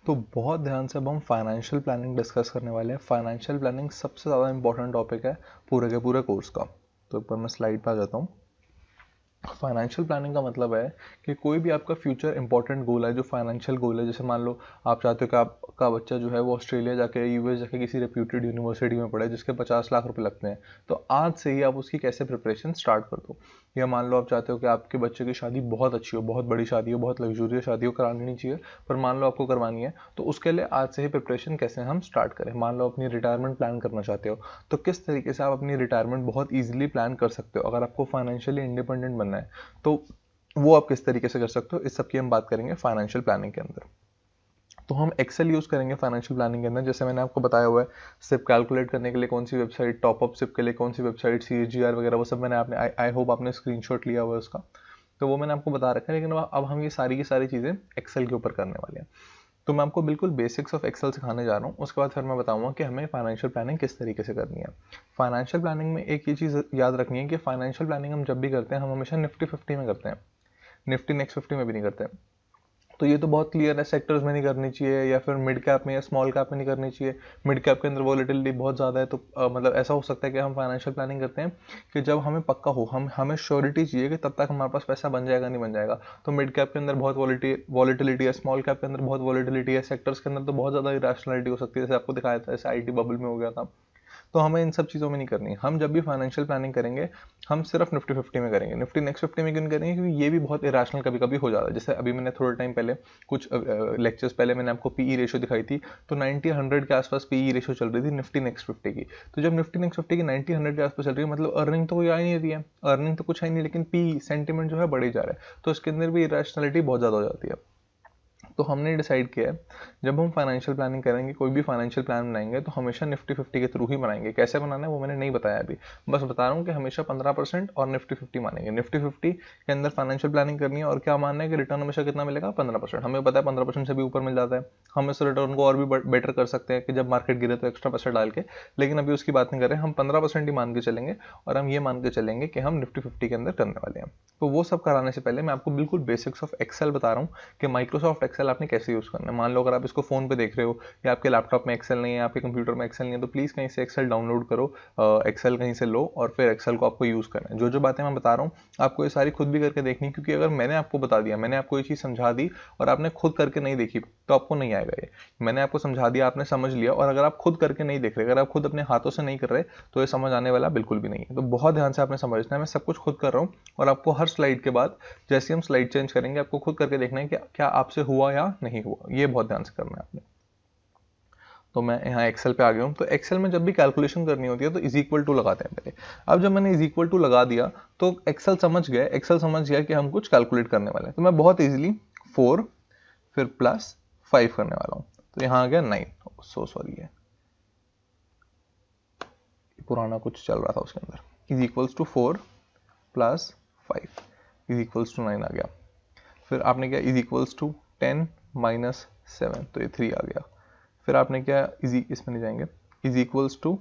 तो बहुत ध्यान से अब हम फाइनेंशियल प्लानिंग डिस्कस करने वाले हैं। फाइनेंशियल प्लानिंग सबसे ज़्यादा इंपॉर्टेंट टॉपिक है पूरे के पूरे कोर्स का। तो एक बार मैं स्लाइड पे आ जाता हूँ। फाइनेंशियल प्लानिंग का मतलब है कि कोई भी आपका फ्यूचर इंपॉर्टेंट गोल है, जो फाइनेंशियल गोल है, जैसे मान लो आप चाहते हो कि आपका बच्चा जो है वो ऑस्ट्रेलिया जाके यूएस जाके किसी रेप्यूटेड यूनिवर्सिटी में पढ़े जिसके 50 लाख रुपए लगते हैं, तो आज से ही आप उसकी कैसे प्रिपरेशन स्टार्ट कर दो। या मान लो आप चाहते हो कि आपके बच्चे की शादी बहुत अच्छी हो, बहुत बड़ी शादी हो, बहुत लग्जूरियस शादी हो, करानी नहीं चाहिए पर मान लो आपको करवानी है, तो उसके लिए आज से ही प्रिपरेशन कैसे हम स्टार्ट करें। मान लो अपनी रिटायरमेंट प्लान करना चाहते हो, तो किस तरीके से आप अपनी रिटायरमेंट बहुत ईजिली प्लान कर सकते हो। अगर आपको फाइनेंशियली इंडिपेंडेंट बनना है तो वो आप किस तरीके से कर सकते हो, इस सब की हम बात करेंगे फाइनेंशियल प्लानिंग के अंदर। तो हम एक्सेल यूज करेंगे फाइनेंशियल प्लानिंग के अंदर, जैसे मैंने आपको बताया हुआ है। सिप कैलकुलेट करने के लिए कौन सी वेबसाइट, टॉपअप सिप के लिए कौन सी वेबसाइट, सीएजीआर वगैरह, वो सब मैंने आपने आई होप आपने स्क्रीनशॉट लिया हुआ है उसका, तो वो मैंने आपको बता रखा है। लेकिन अब हम ये सारी की सारी चीज़ें एक्सेल के ऊपर करने वाले हैं। तो मैं आपको बिल्कुल बेसिक्स ऑफ एक्सेल सिखाने जा रहा हूँ। उसके बाद फिर मैं बताऊंगा कि हमें फाइनेंशियल प्लानिंग किस तरीके से करनी है। फाइनेंशियल प्लानिंग में एक ये चीज़ याद रखनी है कि फाइनेंशियल प्लानिंग हम जब भी करते हैं, हम हमेशा निफ्टी 50 में करते हैं, निफ्टी नेक्स्ट 50 में भी नहीं करते। तो ये तो बहुत क्लियर है, सेक्टर्स में नहीं करनी चाहिए या फिर मिड कैप में या स्मॉल कैप में नहीं करनी चाहिए। मिड कैप के अंदर वॉलेटिलिटी बहुत ज़्यादा है, तो मतलब ऐसा हो सकता है कि हम फाइनेंशियल प्लानिंग करते हैं कि जब हमें पक्का हो, हमें श्योरिटी चाहिए कि तब तक हमारे पास पैसा बन जाएगा नहीं बन जाएगा। तो मिड कैप के अंदर बहुत वॉलेटिलिटी है, स्मॉल कैप के अंदर बहुत वॉलेटिलिटी है, सेक्टर्स के अंदर तो बहुत ज़्यादा इरेशनलिटी हो सकती है, जैसे आपको दिखाया था, जैसे आईटी बबल में हो गया था। तो हमें इन सब चीज़ों में नहीं करनी। हम जब भी फाइनेंशियल प्लानिंग करेंगे, हम सिर्फ निफ्टी 50 में करेंगे। निफ्टी नेक्स्ट 50 में क्यों करेंगे? क्योंकि ये भी बहुत इरेशनल कभी कभी हो जाता है। जैसे अभी मैंने थोड़े टाइम पहले, कुछ लेक्चर्स पहले मैंने आपको पीई रेशियो दिखाई थी, तो 90-100 के आसपास पीई रेशियो चल रही थी निफ्टी नेक्स्ट 50 की। तो जब निफ्टी नेक्स्ट 50 की 90-100 के आसपास चल रही है, मतलब अर्निंग तो कोई आ ही नहीं रही है, अर्निंग तो कुछ है नहीं, लेकिन पी सेंटीमेंट जो है बढ़ ही जा रहा है, तो इसके अंदर भी इरेशनलिटी बहुत ज़्यादा हो जाती है। तो हमने डिसाइड किया है, जब हम फाइनेंशियल प्लानिंग करेंगे, कोई भी फाइनेंशियल प्लान बनाएंगे, तो हमेशा निफ्टी 50 के थ्रू ही बनाएंगे। कैसे बनाना है वो मैंने नहीं बताया अभी, बस बता रहा हूँ कि हमेशा 15% और निफ्टी 50 मानेंगे। निफ्टी 50 के अंदर फाइनेंशियल प्लानिंग करनी है, और क्या मानना है कि रिटर्न हमेशा कितना मिलेगा? 15%। हमें पता है 15% से भी ऊपर मिल जाता है, हम इस रिटर्न को और भी बेटर कर सकते हैं कि जब मार्केट गिरे तो एक्स्ट्रा पैसा डाल के, लेकिन अभी उसकी बात नहीं कर रहे हैं। हम 15% ही मान के चलेंगे, और हम ये मान के चलेंगे कि हम निफ्टी 50 के अंदर करने वाले हैं। तो वो सब कराने से पहले मैं आपको बिल्कुल बेसिक्स ऑफ एक्सेल बता रहा हूँ कि माइक्रोसॉफ्ट एक्सेल आपने कैसे यूज़ करना है। मान लो अगर आप इसको फ़ोन पे देख रहे हो, या आपके लैपटॉप में एक्सेल नहीं है, आपके कंप्यूटर में एक्सेल नहीं है, तो प्लीज़ कहीं से एक्सेल डाउनलोड करो, एक्सेल कहीं से लो, और फिर एक्सेल को आपको यूज़ करना है। जो जो बातें मैं बता रहा हूँ आपको ये सारी खुद भी करके देखनी, क्योंकि अगर मैंने आपको बता दिया, मैंने आपको ये चीज़ समझा दी और आपने खुद करके नहीं देखी, तो आपको नहीं आएगा ये। मैंने आपको समझा दिया, आपने समझ लिया, और अगर आप खुद करके नहीं देख रहे, अगर आप खुद अपने हाथों से नहीं कर रहे, तो ये समझ आने वाला बिल्कुल भी नहीं है। तो बहुत ध्यान से आपने समझना है, मैं सब कुछ खुद कर रहा हूँ, और आपको हर स्लाइड के बाद जैसे हम स्लाइड चेंज करेंगे, आपको खुद करके देखना है कि क्या आपसे हुआ या नहीं हुआ, ये बहुत ध्यान से करना है आपने। तो मैं यहाँ एक्सेल पे आ गया हूँ। तो एक्सेल में जब भी कैलकुलेशन करनी होती है तो इज इक्वल टू लगाते हैं पहले। अब जब मैंने इज इक्वल टू लगा दिया, तो एक्सेल समझ गया कि हम कुछ कैलकुलेट करने वाले हैं। तो मैं बहुत इजीली 4 फिर +5 करने वाला हूँ। तो यहाँ आ गया 9, सो सॉरी है, पुराना कुछ चल रहा था उसके अंदर। Is equals to 4 + 5 is equals to 9 आ गया। फिर आपने क्या, इज इक्वल्स टू 10 - 7, तो ये 3 आ गया। फिर आपने क्या, इसमें नहीं जाएंगे, इज इक्वल्स टू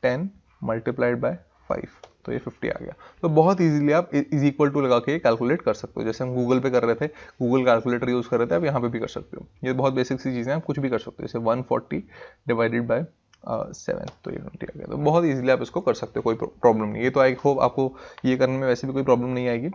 10 × 5, तो ये 50 आ गया। तो बहुत इजीली आप इज इक्वल टू लगा के कैलकुलेट कर सकते हो, जैसे हम गूगल पे कर रहे थे, गूगल कैलकुलेटर यूज़ कर रहे थे, आप यहाँ पे भी कर सकते हो। ये बहुत बेसिक सी चीज़ें, आप कुछ भी कर सकते हो, जैसे 140 / 7, तो ये 20 आ गया। तो बहुत इजीली आप इसको कर सकते हो, कोई प्रॉब्लम नहीं। ये तो आई होप आपको ये करने में वैसे भी कोई प्रॉब्लम नहीं आएगी,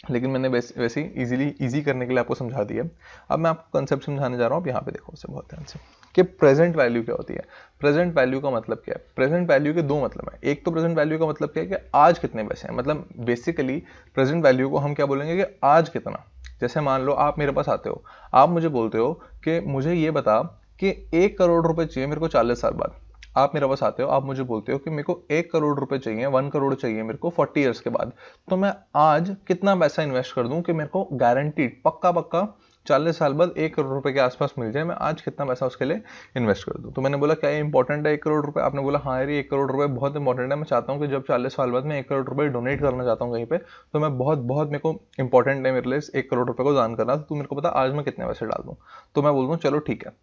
लेकिन मैंने वैसे ही इजी करने के लिए आपको समझा दिया। अब मैं आपको कंसेप्ट समझाने जा रहा हूँ। अब यहाँ पे देखो उसे बहुत ध्यान से, कि प्रेजेंट वैल्यू क्या होती है। प्रेजेंट वैल्यू का मतलब क्या है? प्रेजेंट वैल्यू के दो मतलब है। एक तो प्रेजेंट वैल्यू का मतलब क्या है कि आज कितने पैसे हैं, मतलब बेसिकली प्रेजेंट वैल्यू को हम क्या बोलेंगे कि आज कितना। जैसे मान लो आप मेरे पास आते हो, आप मुझे बोलते हो कि मुझे ये बता कि 1 करोड़ रुपए चाहिए मेरे को 40 साल बाद। आप मेरे पास आते हो, आप मुझे बोलते हो कि मेरे को 1 करोड़ रुपए चाहिए, 1 करोड़ चाहिए मेरे को 40 ईयर्स के बाद। तो मैं आज कितना पैसा इन्वेस्ट कर दूं कि मेरे को गारंटीड पक्का पक्का 40 साल बाद 1 करोड़ रुपए के आसपास मिल जाए, मैं आज कितना पैसा उसके लिए इन्वेस्ट कर दूं। तो मैंने बोला क्या ये इंपॉर्टेंट है 1 करोड़ रुपए? आपने बोला हाँ यार 1 करोड़ रुपए बहुत इंपॉर्टेंट है, मैं चाहता हूँ कि जब 40 साल बाद मैं 1 करोड़ रुपए डोनेट करना चाहता हूँ कहीं पे, तो मैं बहुत बहुत मेरे को इंपॉर्टेंट है मेरे लिए 1 करोड़ रुपए को दान करना, तो तू मेरे को बता आज मैं कितने पैसे डाल दूँ। तो मैं बोलता हूँ चलो ठीक है।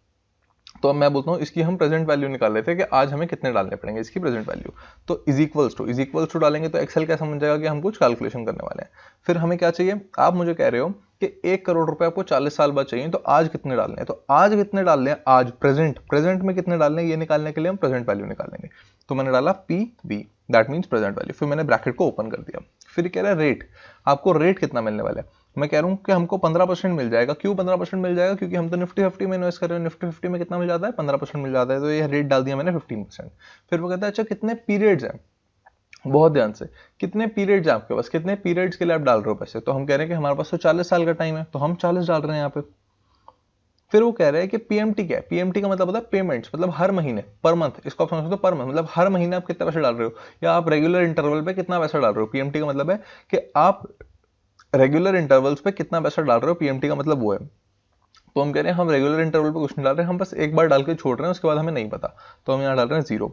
तो अब मैं बोलता हूँ इसकी हम प्रेजेंट वैल्यू निकाल लेते हैं कि आज हमें कितने डालने पड़ेंगे इसकी प्रेजेंट वैल्यू। तो इज इक्वल्स टू डालेंगे तो एक्सेल क्या समझ जाएगा कि हम कुछ कैलकुलेशन करने वाले हैं। फिर हमें क्या चाहिए, आप मुझे कह रहे हो कि 1 करोड़ रुपए आपको 40 साल बाद चाहिए, तो आज कितने डालने हैं, तो आज कितने डालने हैं, आज प्रेजेंट में कितने डालने हैं, ये निकालने के लिए हम प्रेजेंट वैल्यू निकालेंगे। तो मैंने डाला PV, that means present value, फिर मैंने ब्रैकेट को ओपन कर दिया। फिर कह रहा है रेट, आपको रेट कितना मिलने वाला है। मैं कह रहा हूँ कि हमको 15% मिल जाएगा। क्यों 15% मिल जाएगा, क्योंकि हम तो निफ्टी 50 में इन्वेस्ट कर रहे हैं, निफ्टी 50 में कितना मिल जाता है, 15% मिल जाता है, तो ये रेट डाल दिया मैंने 15%। फिर वो कहता है अच्छा कितने पीरियड्स हैं, बहुत ध्यान से, कितने पीरियड्स हैं आपके पास, कितने पीरियड्स के लिए आप डाल रहे हो पैसे, तो हम कह रहे हैं कि हमारे पास तो 40 साल का टाइम है, तो हम 40 डाल रहे हैं यहाँ पे। फिर वो कह रहे हैं कि पीएमटी क्या है, पीएमटी का मतलब होता है पेमेंट्स, मतलब हर महीने, पर मंथ, इसको आप समझ सकते हो पर मंथ, मतलब हर महीने आप कितना पैसा डाल रहे हो, या आप रेगुलर इंटरवल पे कितना पैसा डाल रहे हो। पीएमटी का मतलब है कि आप रेगुलर इंटरवल्स पे कितना पैसा डाल रहे हो, पीएमटी का मतलब वो है। तो हम कह रहे हैं हम रेगुलर इंटरवल पे कुछ नहीं डाल रहे हैं, हम बस एक बार डाल के छोड़ रहे हैं, उसके बाद हमें नहीं पता, तो हम यहाँ डाल रहे हैं 0।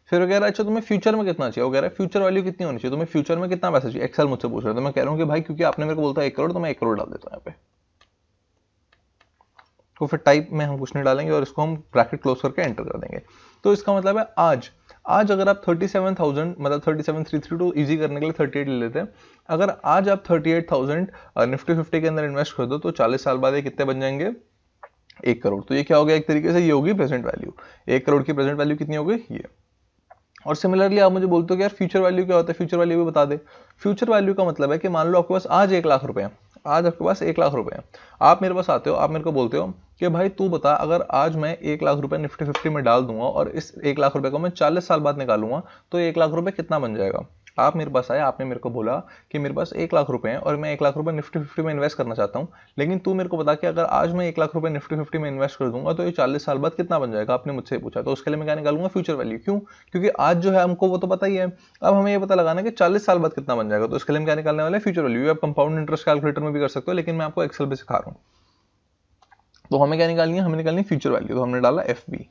फिर वो कह रहा है अच्छा तुम्हें फ्यूचर में कितना चाहिए, वो कह रहा है फ्यूचर वैल्यू कितनी होनी चाहिए, तुम्हें फ्यूचर में कितना पैसा चाहिए, एक्सेल मुझसे पूछ रहे हैं। तो मैं कह रहा हूँ कि भाई क्योंकि आपने मेरे को बोलता है 1 करोड़, तो मैं 1 करोड़ डाल देता हूँ यहाँ पे। तो फिर टाइप में हम कुछ नहीं डालेंगे और इसको हम ब्रैकेट क्लोज करके एंटर कर देंगे। तो इसका मतलब है आज अगर आप 37,000 मतलब 37,332 इजी करने के लिए 38 ले लेते हैं, अगर आज आप 38,000 निफ्टी 50 के अंदर इन्वेस्ट कर दो, तो 40 साल बाद ये कितने बन जाएंगे, 1 करोड़। तो ये क्या हो गया, एक तरीके से ये होगी प्रेजेंट वैल्यू। 1 करोड़ की प्रेजेंट वैल्यू कितनी हो गई, ये। और सिमिलरली आप मुझे बोलते हो कि यार फ्यूचर वैल्यू क्या होता है, फ्यूचर वैल्यू भी बता दे। फ्यूचर वैल्यू का मतलब है कि मान लो आपके पास आज 1 लाख रुपए हैं, आज आपके पास 1 लाख रुपए हैं, आप मेरे पास आते हो, आप मेरे को बोलते हो कि भाई तू बता, अगर आज मैं 1 लाख रुपए निफ्टी 50 में डाल दूंगा और इस 1 लाख रुपए को मैं 40 साल बाद निकालूंगा, तो 1 लाख रुपए कितना बन जाएगा। आप मेरे पास आए, आपने मेरे को बोला कि मेरे पास 1 लाख रुपए हैं और मैं 1 लाख रुपए निफ्टी 50 में इन्वेस्ट करना चाहता हूं, लेकिन तू मेरे को बता कि अगर आज मैं 1 लाख रुपए निफ्टी 50 में इन्वेस्ट कर दूंगा, तो ये 40 साल बाद कितना बन जाएगा, आपने मुझसे पूछा। तो उसके लिए मैं क्या निकालूंगा, फ्यूचर वैल्यू। क्यों, क्योंकि आज जो है हमको वो तो पता ही है, अब हमें ये पता लगाना है कि 40 साल बाद कितना बन जाएगा। तो इसके लिए हम क्या निकालने वाले हैं, फ्यूचर वैल्यू। आप कंपाउंड इंटरेस्ट कैलकुलेटर में भी कर सकते हो, लेकिन मैं आपको एक्सेल पे सिखा रहा हूँ। तो हमें क्या निकालनी है, हमें निकालनी है फ्यूचर वैल्यू। तो हमने डाला FB।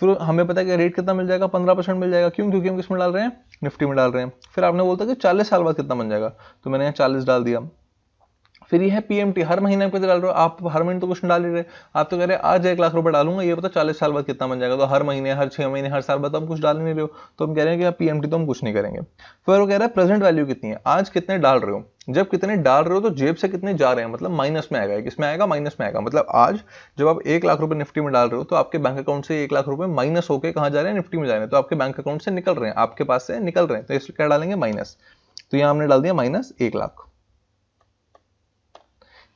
फिर हमें पता है कि रेट कितना मिल जाएगा, 15% मिल जाएगा। क्यों, क्योंकि हम किसमें डाल रहे हैं, निफ्टी में डाल रहे हैं। फिर आपने बोलता कि 40 साल बाद कितना बन जाएगा, तो मैंने यहाँ 40 डाल दिया। फिर ये है PMT, हर महीने आप कितना डाल रहे हो, आप हर महीने तो कुछ नहीं डाल ही रहे, आप तो कह रहे हैं आज 1 लाख रुपए डालूंगा, ये पता 40 साल बाद कितना बन जाएगा। तो हर महीने, हर 6 महीने, हर साल बाद तो हम कुछ डाल ही नहीं रहे हो, तो हम कह रहे हैं कि आप PMT तो हम कुछ नहीं करेंगे। फिर वो कह रहा है प्रेजेंट वैल्यू कितनी है, आज कितने डाल रहे हो। जब कितने डाल रहे हो तो जेब से कितने जा रहे हैं, मतलब माइनस में आएगा। किसमें आएगा, माइनस में आएगा। मतलब आज जब आप 1 लाख रुपए निफ्टी में डाल रहे हो, तो आपके बैंक अकाउंट से 1 लाख रुपए माइनस होकर कहाँ जा रहे हैं, निफ्टी में जा रहे हैं। तो आपके बैंक अकाउंट से निकल रहे हैं, आपके पास से निकल रहे हैं, तो इसलिए क्या डालेंगे, माइनस। तो यहाँ हमने डाल दिया माइनस 1 लाख,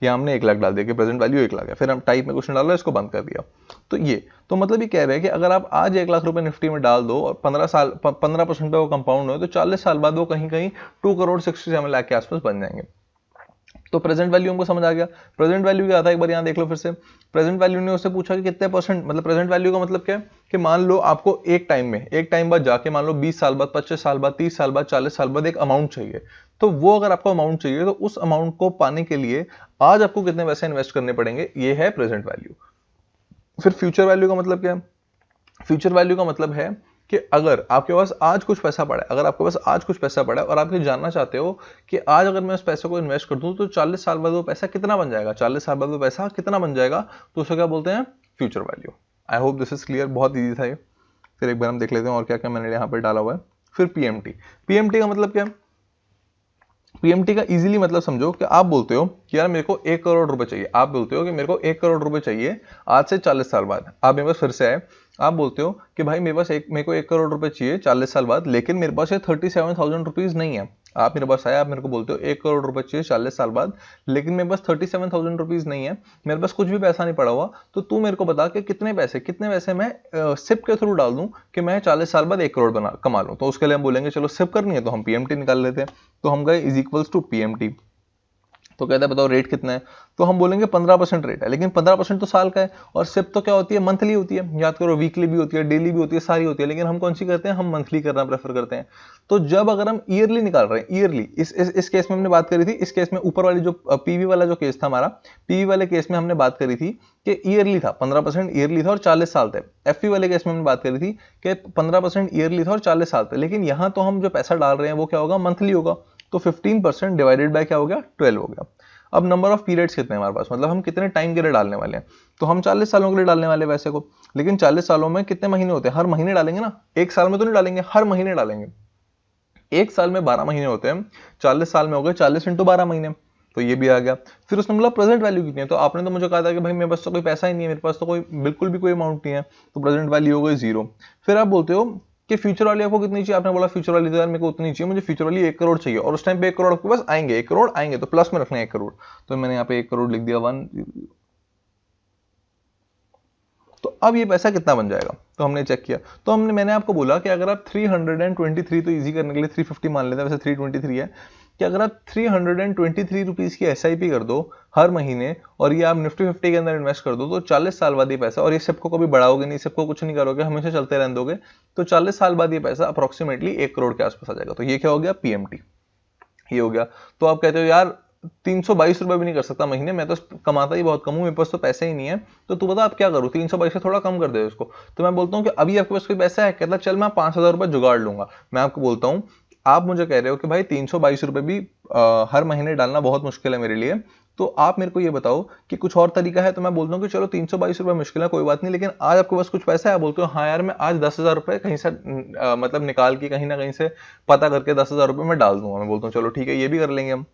या हमने 1 लाख डाल दिया कि प्रेजेंट वैल्यू 1 लाख है। फिर हम टाइप में क्वेश्चन डाला, इसको बंद कर दिया। तो ये तो मतलब ये कह रहे हैं कि अगर आप आज 1 लाख रुपए निफ्टी में डाल दो और 15% पे वो कंपाउंड हो, तो 40 साल बाद वो कहीं कहीं 2 करोड़ 67 लाख के आसपास बन जाएंगे। तो प्रेजेंट वैल्यू हमको समझ आ गया। प्रेजेंट वैल्यू क्या था, एक बार यहाँ देख लो फिर से। प्रेजेंट वैल्यू ने उससे पूछा कि कितने परसेंट, मतलब प्रेजेंट वैल्यू का मतलब क्या है कि मान लो आपको एक टाइम बाद जाके, मान लो 20 साल बाद, 25 साल बाद, 30 साल बाद, 40 साल बाद एक अमाउंट चाहिए। तो वो अगर आपको अमाउंट चाहिए, तो उस अमाउंट को पाने के लिए आज आपको कितने पैसे इन्वेस्ट करने पड़ेंगे, ये है प्रेजेंट वैल्यू। फिर फ्यूचर वैल्यू का मतलब क्या है, फ्यूचर वैल्यू का मतलब है कि अगर आपके पास आज कुछ पैसा पड़ा है, अगर आपके पास आज कुछ पैसा पड़ा है और आप ये जानना चाहते हो कि आज अगर मैं उस पैसे को इन्वेस्ट कर दूं, तो 40 साल बाद वो पैसा कितना बन जाएगा, 40 साल बाद वो पैसा कितना बन जाएगा, तो उसे क्या बोलते हैं, future value. I hope this is clear, बहुत ईजी था ये। फिर एक बार हम देख लेते हैं और क्या क्या मैंने यहाँ पर डाला हुआ है। फिर पीएमटी का मतलब क्या है, पीएमटी का इजीली मतलब समझो कि आप बोलते हो कि यार मेरे को 1 करोड़ रुपए चाहिए, आप बोलते हो कि मेरे को 1 करोड़ रुपए चाहिए आज से 40 साल बाद। आप मेरे पास फिर से आए, आप बोलते हो कि भाई मेरे को 1 करोड़ रुपए चाहिए 40 साल बाद, लेकिन मेरे पास ये 37,000 रुपीज नहीं है। आप मेरे पास आए, आप मेरे को बोलते हो 1 करोड़ रुपए चाहिए 40 साल बाद, लेकिन मेरे पास 37,000 रुपीज नहीं है, मेरे पास कुछ भी पैसा नहीं पड़ा हुआ। तो तू मेरे को बता कि कितने पैसे मैं सिप के थ्रू डाल दूं कि मैं 40 साल बाद 1 करोड़ कमा लूं। तो उसके लिए हम बोलेंगे चलो सिप करनी है तो हम पीएमटी निकाल लेते हैं। तो हम गए इज इक्वल्स टू पीएमटी। तो कहता है बताओ रेट कितना है, तो हम बोलेंगे 15% रेट है, लेकिन 15% तो साल का है, और सिप तो क्या होती है, मंथली होती है। याद करो, वीकली भी होती है, डेली भी होती है, सारी होती है, लेकिन हम कौन सी करते हैं, हम मंथली करना प्रेफर करते हैं। तो जब अगर हम ईयरली निकाल रहे हैं, ईयरली, इस केस में हमने बात करी थी, इस केस में ऊपर वाली जो पीवी वाला जो केस था हमारा, पीवी वाले केस में हमने बात करी थी कि ईयरली था, 15% ईयरली था और 40 साल थे। एफपी वाले केस में हमने बात करी थी कि 15% ईयरली था और 40 साल थे, लेकिन यहां तो हम जो पैसा डाल रहे हैं वो क्या होगा, मंथली होगा। तो 15% डिवाइडेड बाय क्या हो गया, 12 हो गया। अब नंबर ऑफ पीरियड्स कितने हैं हमारे पास, मतलब हम कितने टाइम के लिए डालने वाले हैं, तो हम 40 सालों के लिए डालने वाले पैसे को। लेकिन 40 सालों में कितने महीने होते हैं, हर महीने डालेंगे ना, एक साल में तो नहीं डालेंगे, हर महीने डालेंगे। एक साल में 12 महीने होते हैं, 40 साल में हो गए 40 × 12 महीने, तो ये भी आ गया। फिर उसने बोला प्रेजेंट वैल्यू कितनी है, तो आपने तो मुझे कहा था कि भाई मेरे पास तो कोई पैसा ही नहीं है, मेरे पास तो कोई बिल्कुल भी कोई अमाउंट नहीं है, तो प्रेजेंट वैल्यू हो गई 0। फिर आप बोलते हो कि फ्यूचर वाली आपको कितनी चाहिए, आपने बोला फ्यूचर वाली तो यार मेरे को उतनी चाहिए, मुझे फ्यूचर वाली 1 करोड़ चाहिए, और उस टाइम पे 1 करोड़ आपके पास आएंगे, 1 करोड़ आएंगे, तो प्लस में रखना है 1 करोड़, तो मैंने यहाँ पे 1 करोड़ लिख दिया 1। तो अब ये पैसा कितना बन जाएगा, तो हमने चेक किया, तो मैंने आपको बोला कि अगर आप 323, तो इजी करने के लिए 350 मान लेते हैं, वैसे 323 है, कि अगर आप 323 रुपीज की एसआईपी कर दो हर महीने, और ये आप निफ्टी 50 के अंदर इन्वेस्ट कर दो, तो 40 साल बाद ये पैसा, और ये सबको कभी बढ़ाओगे नहीं, सबको कुछ नहीं करोगे, हमेशा चलते रहने दोगे, तो 40 साल बाद ये पैसा अप्रोक्सीमेटली 1 करोड़ के आसपास आ जाएगा। तो ये क्या हो गया, पीएमटी, ये हो गया। तो आप कहते हो यार 322 रुपए भी नहीं कर सकता महीने, मैं तो कमाता ही बहुत कम हूं, मेरे पास तो पैसे ही नहीं है, तो तू बता आप क्या करूं, 322 से थोड़ा कम कर दे उसको। तो मैं बोलता हूं कि अभी आपके पास कोई पैसा है, कहता चल मैं 5,000 रुपए जुगाड़ लूंगा। मैं आपको बोलता हूं, आप मुझे कह रहे हो कि भाई 322 रुपए भी हर महीने डालना बहुत मुश्किल है मेरे लिए, तो आप मेरे को ये बताओ कि कुछ और तरीका है। तो मैं बोलता हूँ कि चलो 322 रुपए मुश्किल है, कोई बात नहीं, लेकिन आज आपके पास कुछ पैसा है, बोलते हो हाँ यार मैं आज 10,000 रुपए कहीं से मतलब निकाल के कहीं ना कहीं से पता करके 10,000 रुपए मैं डाल दूंगा। मैं बोलता हूँ चलो ठीक है, ये भी कर लेंगे हम।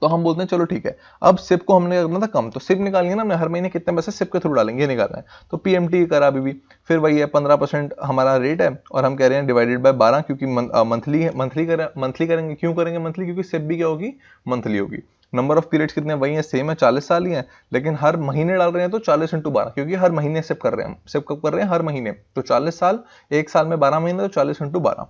तो हम बोलते हैं चलो ठीक है, अब सिप को हमने करना था कम, तो सिप निकालनी है ना हमने, हर महीने कितने पैसे सिप के थ्रू डालेंगे, ये निकालना है। तो पीएमटी करा अभी भी, फिर वही है 15% हमारा रेट है, और हम कह रहे हैं डिवाइडेड बाय 12, क्योंकि मंथली करेंगे। क्यों करेंगे मंथली, क्योंकि सिप भी क्या होगी, मंथली होगी। नंबर ऑफ पीरियड्स कितने वही है, सेम है, 40 साल ही है, लेकिन हर महीने डाल रहे हैं तो 40 × 12, क्योंकि हर महीने सिप कर रहे हैं हम, सिप कब कर रहे हैं, हर महीने, तो 40 साल, एक साल में 12 महीने, तो 40 × 12।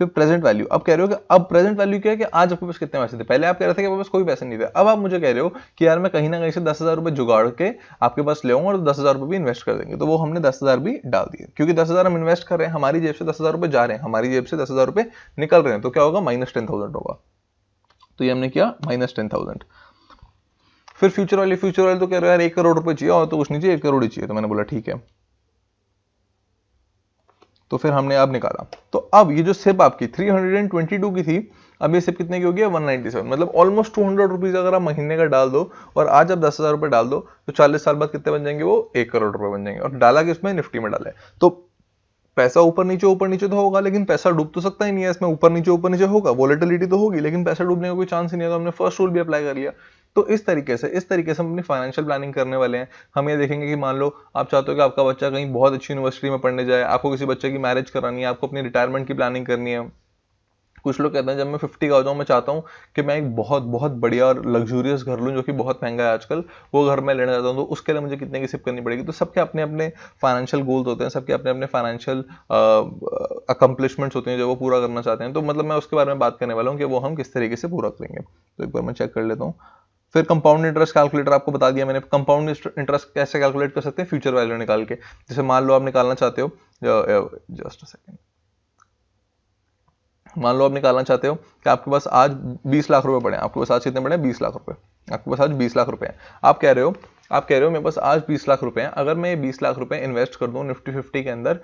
फिर प्रेजेंट वैल्यू, अब कह रहे हो कि अब प्रेजेंट वैल्यू क्या है कि आज आपके पास कितने पैसे थे, पहले आप कह रहे थे कि आपके पास कोई पैसे नहीं थे, अब आप मुझे कह रहे हो कि यार मैं कहीं ना कहीं से 10,000 रुपए जुगाड़ के आपके पास ले आऊंगा और 10,000 रुपए भी इन्वेस्ट कर देंगे। तो वो हमने 10,000 भी डाल दिए, क्योंकि 10,000 हम इन्वेस्ट कर रहे हैं, हमारी जेब से 10,000 रुपए जा रहे हैं, हमारी जेब से 10,000 रुपए निकल रहे हैं, तो क्या होगा, -10,000 होगा। तो ये हमने किया -10,000। फिर फ्यूचर वाली तो कह रहे हो यार 1 करोड़ रुपए चाहिए, और तो कुछ नहीं चाहिए, 1 करोड़ ही चाहिए। तो मैंने बोला ठीक है, तो फिर हमने अब निकाला, तो अब ये जो सिप आपकी 322 की थी, अब ये सिप कितने की होगी, 197, मतलब ऑलमोस्ट 200 रुपीज अगर आप महीने का डाल दो, और आज आप 10,000 रुपए डाल दो, तो 40 साल बाद कितने बन जाएंगे, वो 1 करोड़ रुपए बन जाएंगे। और डाला कि उसमें निफ्टी में डाला है, तो पैसा ऊपर नीचे तो होगा, लेकिन पैसा डूब तो सकता ही नहीं है इसमें, ऊपर नीचे होगा, वोलेटिलिटी तो होगी, लेकिन पैसा डूबने का कोई चांस ही नहीं है। तो हमने फर्स्ट रूल भी अप्लाई कर लिया। तो इस तरीके से हम अपनी फाइनेंशियल प्लानिंग करने वाले हैं। हम ये देखेंगे कि मान लो आप चाहते हो कि आपका बच्चा कहीं बहुत अच्छी यूनिवर्सिटी में पढ़ने जाए, आपको किसी बच्चे की मैरिज करानी है, आपको अपनी रिटायरमेंट की प्लानिंग करनी है। कुछ लोग कहते हैं जब मैं 50 का हो जाऊं, मैं चाहता हूं कि मैं एक बहुत बहुत बढ़िया और लग्जूरियस घर लूं, जो कि बहुत महंगा है आजकल, वो घर मैं लेना चाहता हूं, तो उसके लिए मुझे कितने की सिप करनी पड़ेगी। तो सबके अपने अपने फाइनेंशियल गोल्स होते हैं, सबके अपने अपने फाइनेंशियल अकम्पलिशमेंट्स होते हैं जो वो पूरा करना चाहते हैं। तो मतलब मैं उसके बारे में बात करने वाला हूँ कि वो हम किस तरीके से पूरा करेंगे। तो एक बार मैं चेक कर लेता हूँ। फिर कंपाउंड इंटरेस्ट कैलकुलेटर आपको बता दिया मैंने, कंपाउंड इंटरेस्ट कैसे कैलकुलेट कर सकते हैं, फ्यूचर वैल्यू निकाल के। जैसे मान लो आप निकालना चाहते हो, जस्ट अ सेकंड, मान लो आप निकालना चाहते हो कि आपके पास आज 20 लाख रुपए पड़े हैं, आपके पास आज कितने पड़े हैं, 20 लाख रुपए, आपके पास आज 20 लाख रुपए हैं। आप कह रहे हो मेरे पास आज 20 लाख रुपए हैं, अगर मैं ये 20 लाख रुपए इन्वेस्ट कर दूं निफ्टी 50 के अंदर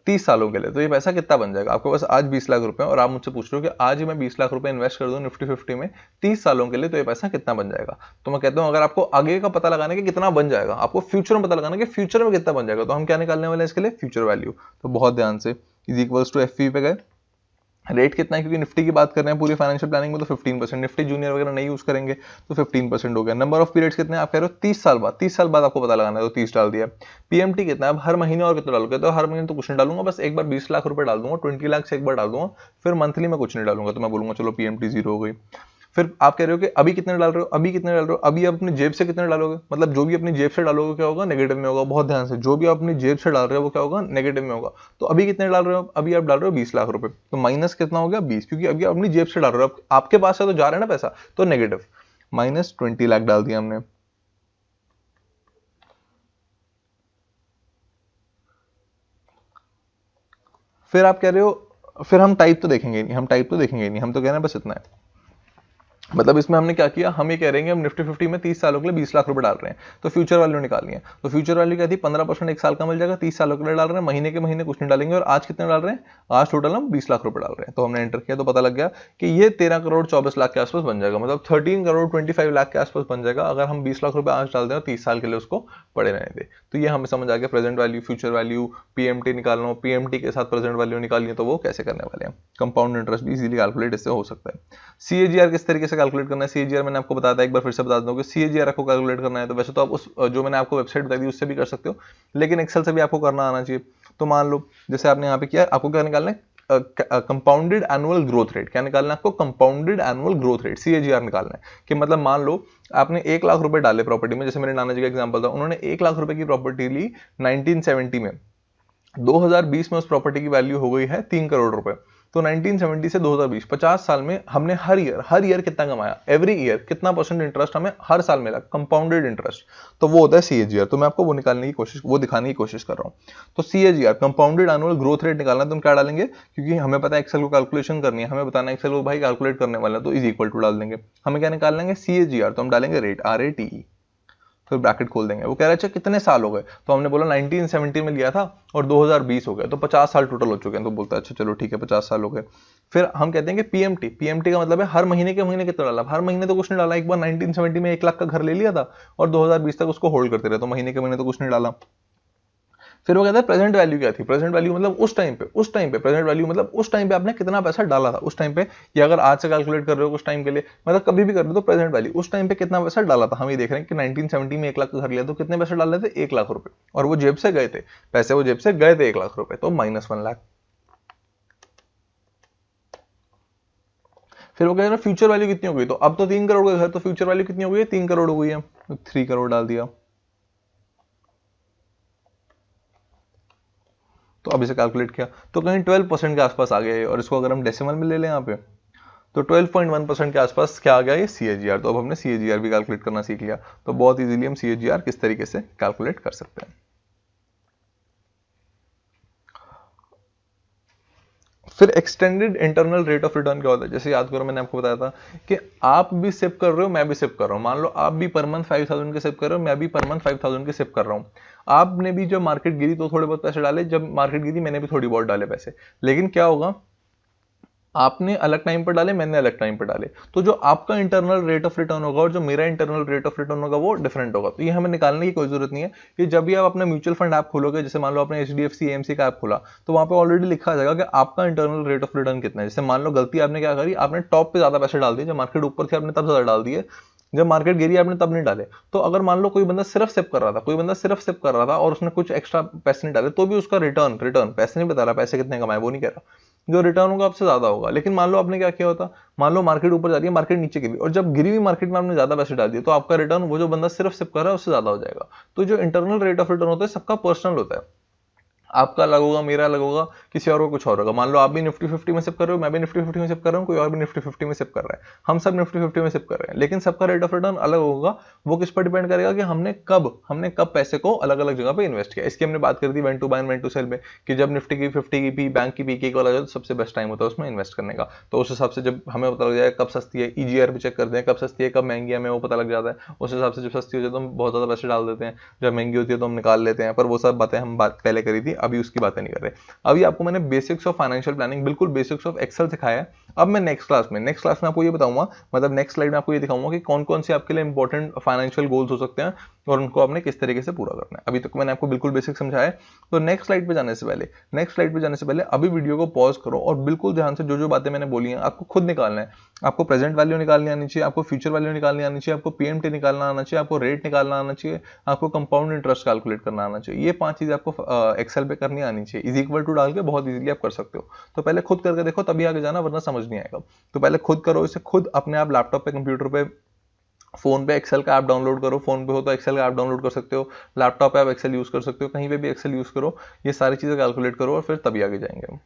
30 सालों के लिए, तो ये पैसा कितना बन जाएगा। आपके पास आज 20 लाख रुपए हैं, और आप मुझसे पूछ रहे हो कि आज ही मैं 20 लाख रुपए इन्वेस्ट कर दूं निफ्टी 50 में 30 सालों के लिए, तो ये पैसा कितना बन जाएगा। तो मैं कहता हूं अगर आपको आगे का पता लगाना है कि कितना बन जाएगा, आपको फ्यूचर में पता लगाना है कि फ्यूचर में कितना बन जाएगा, तो हम क्या निकालने वाले हैं इसके लिए, फ्यूचर वैल्यू। तो बहुत ध्यान से इज इक्वल्स टू एफपी पे गए, रेट कितना है, क्योंकि निफ्टी की बात कर रहे हैं पूरी फाइनेंशियल प्लानिंग में, तो 15%, निफ्टी जूनियर वगैरह नहीं यूज करेंगे तो 15% हो गया। नंबर ऑफ पीरियड्स कितने हैं, आप कह रहे हो 30 साल बाद, 30 साल बाद आपको पता लगाना है, तो 30 डाल दिया। पीएमटी कितना है, अब हर महीने और कितना डालोगे, तो हर महीने तो कुछ नहीं डालूंगा, बस एक बार 20 लाख रुपए डाल दूंगा, 20 लाख से एक बार डाल दूंगा, फिर मंथली में कुछ नहीं डालूंगा। तो मैं बोलूंगा चलो पीएमटी 0 हो गई। फिर आप कह रहे हो कि अभी कितने डाल रहे हो, अभी आप अपनी जेब से कितने डालोगे, मतलब जो भी अपनी जेब से डालोगे क्या होगा, नेगेटिव में होगा। बहुत ध्यान से, जो भी आप अपनी जेब से डाल रहे हो वो क्या होगा, नेगेटिव में होगा। तो अभी कितने डाल रहे हो, अभी आप डाल रहे हो 20 लाख रुपए, तो माइनस कितना हो गया, 20, क्योंकि अभी आप अपनी जेब से डाल रहे हो, आपके पास से तो जा रहा है ना पैसा, तो नेगेटिव, -20 लाख डाल दिया हमने। फिर आप कह रहे हो, फिर हम टाइप तो देखेंगे नहीं, हम तो कह रहे हैं बस इतना है। मतलब इसमें हमने क्या किया, हम ये कह रहे हैं हम निफ्टी 50 में 30 सालों के लिए 20 लाख रुपए डाल रहे हैं, तो फ्यूचर वैल्यू निकालनी है। तो फ्यूचर वैल्यू क्या थी, 15% एक साल का मिल जाएगा, 30 सालों के लिए डाल रहे हैं, महीने के महीने कुछ नहीं डालेंगे। और आज कितने डाल रहे हैं, आज टोटल हम 20 लाख रुपए डाल रहे हैं। तो हमने एंटर किया तो पता लग गया कि ये 13 करोड़ 24 लाख के आसपास बन जाएगा, मतलब 13 करोड़ 25 लाख के आसपास बन जाएगा, अगर हम 20 लाख रुपए आज डाल दें और 30 साल के लिए उसको पड़े रहने दें। तो ये हमें समझ आ गया present value, future value, PMT निकालना हो, पीएमटी के साथ प्रेजेंट वैल्यू निकालनी है तो वो कैसे करने वाले हैं। कंपाउंड इंटरेस्ट भी इजीली कैलकुलेट इससे हो सकता है। सीएजीआर किस तरीके से कैलकुलेट करना है CAGR, मैंने आपको बताया था, एक बार फिर से बता दूं कि CAGR आपको कैलकुलेट करना है तो वैसे तो आप उस जो मैंने आपको वेबसाइट बताई थी उससे भी कर सकते हो, लेकिन एक्सेल से भी आपको करना आना चाहिए। तो मान लो जैसे आपने यहाँ पे किया, आपको क्या निकालना है, कंपाउंडेड एनुअल ग्रोथ रेट। क्या निकालना है आपको, compounded annual growth rate, CAGR निकालना है। कि मतलब मान लो आपने 1 लाख रुपए डाले प्रॉपर्टी में, जैसे मेरे नाना जी का एग्जांपल था, उन्होंने 1 लाख रुपए की प्रॉपर्टी ली 1970 में, 2020 में उस प्रॉपर्टी की वैल्यू हो गई है 3 करोड़ रुपए। तो 1970 से 2020 50 साल में हमने हर ईयर कितना कमाया, एवरी ईयर कितना परसेंट इंटरेस्ट हमें हर साल मिला, कंपाउंडेड इंटरेस्ट, तो वो होता है CAGR। तो मैं आपको वो निकालने की कोशिश, वो दिखाने की कोशिश कर रहा हूं। तो CAGR compounded annual growth rate निकालना है, तो हम क्या डालेंगे, क्योंकि हमें पता है एक्सेल को कैलकुलेशन करनी है, हमें बताना है एक्सेल को भाई कैलकुलेट करने वाला है, तो इज इक्वल टू डाल देंगे। हमें क्या निकालेंगे, CAGR, तो हम डालेंगे रेट, RATE, फिर ब्रैकेट खोल देंगे। वो कह रहे अच्छा कितने साल हो गए, तो हमने बोला 1970 में लिया था और 2020 हो गया, तो 50 साल टोटल हो चुके हैं। तो बोलता है अच्छा चलो ठीक है 50 साल हो गए। फिर हम कहते हैं कि PMT का मतलब है हर महीने के महीने कितना डाला। हर महीने तो कुछ नहीं डाला, एक बार 1970 में 1 लाख का घर ले लिया था और 2020 तक उसको होल्ड करते रहे, तो महीने के महीने तो कुछ नहीं डाला। फिर वो कहता है प्रेजेंट वैल्यू क्या थी, प्रेजेंट वैल्यू मतलब उस टाइम पे प्रेजेंट वैल्यू मतलब उस टाइम पे आपने कितना पैसा डाला था उस टाइम पे, या अगर आज से कैलकुलेट कर रहे हो कुछ टाइम के लिए, मतलब कभी भी कर रहे हो तो प्रेजेंट वैल्यू उस टाइम पे कितना पैसा डाला था। हम ये देख रहे हैं कि 1970 में 1 लाख का घर लिया तो कितने पैसे डाल रहे थे, 1 लाख रुपए, और वो जेब से गए थे पैसे, वो जेब से गए थे 1 लाख रुपए, तो -1 लाख। फिर वो कह रहे हैं फ्यूचर वैल्यू कितनी हो गई, तो अब तो 3 करोड़ का घर, तो फ्यूचर वैल्यू कितनी हो गई है, 3 करोड़ हो गई है, तो 3 करोड़ डाल दिया। तो अब इसे कैलकुलेट किया तो कहीं 12% के आसपास आ गया है, और इसको अगर हम डेसिमल में ले लें यहाँ पे तो 12.1% के आसपास क्या आ गया ये CAGR। तो अब हमने CAGR भी कैलकुलेट करना सीख लिया, तो बहुत इजीली हम CAGR किस तरीके से कैलकुलेट कर सकते हैं। फिर extended internal rate of return क्या होता है, जैसे याद करो मैंने आपको बताया था कि आप भी सिप कर रहे हो, मैं भी सिप कर रहा हूं। मान लो आप भी पर मंथ 5000 के सिप कर रहे हो, मैं भी पर मंथ 5000 के सिप कर रहा हूं। आपने भी जब मार्केट गिरी तो थोड़े बहुत पैसे डाले, जब मार्केट गिरी मैंने भी थोड़ी बहुत डाले पैसे, लेकिन क्या होगा, आपने अलग टाइम पर डाले, मैंने अलग टाइम पर डाले, तो जो आपका इंटरनल रेट ऑफ रिटर्न होगा और जो मेरा इंटरनल रेट ऑफ रिटर्न होगा वो डिफरेंट होगा। तो ये हमें निकालने की कोई जरूरत नहीं है कि जब भी आप अपना म्यूचुअल फंड ऐप खोलोगे, जैसे मान लो आपने HDFC AMC का ऐप खोला, तो वहां पे ऑलरेडी लिखा जाएगा कि आपका इंटरनल रेट ऑफ रिटर्न कितना है। जैसे मान लो गलती आपने क्या करी, आपने टॉप पे ज्यादा पैसे डाल दिए, जब मार्केट ऊपर थी आपने तब ज्यादा डाल दिए, जब मार्केट गिरी आपने तब नहीं डाले। तो अगर मान लो कोई बंदा सिर्फ सिप कर रहा था, कोई बंदा सिर्फ सिप कर रहा था और उसने कुछ एक्स्ट्रा पैसे नहीं डाले, तो भी उसका रिटर्न रिटर्न पैसे नहीं बता रहा, पैसे कितने कमाए वो नहीं कह रहा, जो रिटर्न होगा आपसे ज्यादा होगा। लेकिन मान लो आपने क्या किया होता, मान लो मार्केट ऊपर जा रही है, मार्केट नीचे गिरी, और जब गिरी हुई मार्केट में आपने ज्यादा पैसे डाल दिए, तो आपका रिटर्न वो जो बंदा सिर्फ सिप कर रहा है उससे ज्यादा हो जाएगा। तो जो इंटरनल रेट ऑफ रिटर्न होता है सबका पर्सनल होता है, आपका अलग होगा, मेरा अलग होगा, किसी और को कुछ और होगा। मान लो आप भी निफ्टी 50 में सिप कर रहे हो, मैं भी निफ्टी 50 में सिप कर रहा हूँ, कोई और भी निफ्टी 50 में सिप कर रहा है, हम सब निफ्टी 50 में सिप कर रहे हैं, लेकिन सबका रेट ऑफ रिटर्न अलग होगा। वो किस पर डिपेंड करेगा कि हमने कब पैसे को अलग अलग जगह पे इन्वेस्ट किया। इसकी हमने बात करी थी when to buy and when to sell में, कि जब निफ्टी की 50 की पी, बैंक की पीके वाला जो सबसे बेस्ट टाइम होता है उसमें इन्वेस्ट करने का। तो उस हिसाब से जब हमें पता लग जाए कब सस्ती है, EGR भी चेक करते हैं, कब सस्ती है कब महंगी है, हमें वो पता लग जाता है। उस हिसाब से जब सस्ती हो जाए तो हम बहुत ज्यादा पैसे डाल देते हैं, जब महंगी होती है तो हम निकाल लेते हैं। पर वो सब बातें हम बात पहले करी थी, अभी उसकी बातें नहीं कर रहे। अभी आपको मैंने बेसिक्स ऑफ फाइनेंशियल प्लानिंग, बिल्कुल बेसिक्स ऑफ एक्सेल सिखाया है। अब मैं नेक्स्ट क्लास में आपको ये बताऊंगा, मतलब नेक्स्ट स्लाइड में आपको ये दिखाऊंगा कि कौन कौन से आपके लिए इंपॉर्टेंट फाइनेंशियल गोल्स हो सकते हैं और उनको आपने किस तरीके से पूरा करना है। अभी तक मैंने आपको बिल्कुल बेसिक समझाया है। तो नेक्स्ट स्लाइड पे जाने से पहले अभी वीडियो को पॉज करो और बिल्कुल ध्यान से जो जो बातें मैंने बोली हैं आपको खुद निकालना है। आपको प्रेजेंट वैल्यू निकालनी आनी चाहिए, आपको फ्यूचर वैल्यू निकालनी आनी चाहिए, आपको PMT निकालना आना चाहिए, आपको रेट निकालना आना चाहिए, आपको कंपाउंड इंटरेस्ट कैलकुलेट करना आना चाहिए। ये 5 चीजें आपको एक्सेल पे करनी आनी चाहिए। इज इक्वल टू डाल के बहुत इजीली आप कर सकते हो। तो पहले खुद करके देखो तभी आगे जाना, वरना समझ नहीं आएगा। तो पहले खुद करो इसे, खुद अपने आप लैपटॉप पे, कंप्यूटर पे, फोन पे एक्सेल का ऐप डाउनलोड करो। फोन पे हो तो एक्सेल का ऐप डाउनलोड कर सकते हो, लैपटॉप पे आप एक्सेल यूज कर सकते हो, कहीं पे भी एक्सेल यूज करो, ये सारी चीजें कैलकुलेट करो और फिर तभी आगे जाएंगे हम।